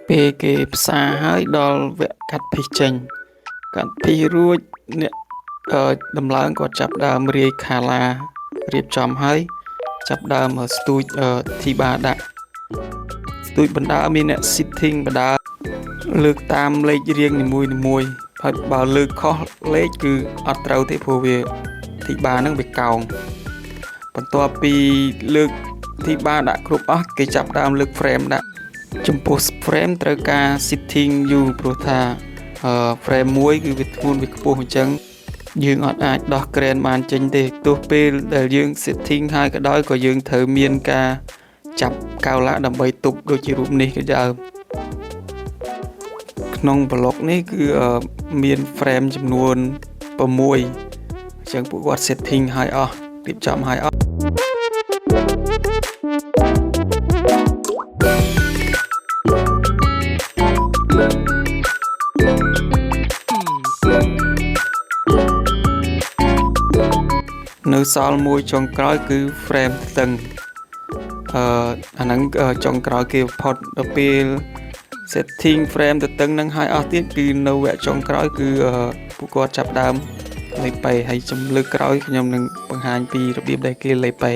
ពេលគេផ្សារហើយដល់វគ្គកាត់ភីសចេញកាត់ភីសរួចអ្នកដំឡើងគាត់ចាប់ដើមរាយខាឡារៀបចំហើយចាប់ដើមស្ទូចធីបាដាក់ស្ទូចបណ្ដើមានអ្នក sitting បណ្ដើលើកតាមលេខរៀងនីមួយហើយបើលើកខុសលេខគឺអត់ត្រូវទេព្រោះវាធីបាហ្នឹងវាកោងបន្ទាប់ពីលើកធីបាដាក់គ្រប់អស់គេចាប់ដើមលើក frame ដាក់ចំពោះ frame ត្រូវការ sitting យូរព្រោះថាframe មួយគឺវាធ្ងន់វាខ្ពស់អញ្ចឹងយើងអត់អាចដោះក្រែនបានចេញទេទោះពេលដែលយើង setting ហើយក៏ដោយក៏យើងត្រូវមានការចាប់កៅឡាដើម្បីទប់ដូចជារូបនេះក៏ដើមក្នុងប្លុកនេះគឺមាន frame ចំនួន6អញ្ចឹងពួកគាត់ setting ហើយអស់រៀបចំហើយអស់នៅសល់មួយចុងក្រោយគឺ frame តឹងអាហ្នឹងចុងក្រោយគេផុតដល់ពេល setting frame ទៅតឹងនឹងហើយអស់ទៀតគឺនៅវគ្គចុងក្រោយគឺពួកគាត់ចាប់ដើមលេបប៉េហើយជំលើកក្រោយខ្ញុំនឹងបង្ហាញពីរបៀបដែលគេលេបប៉េ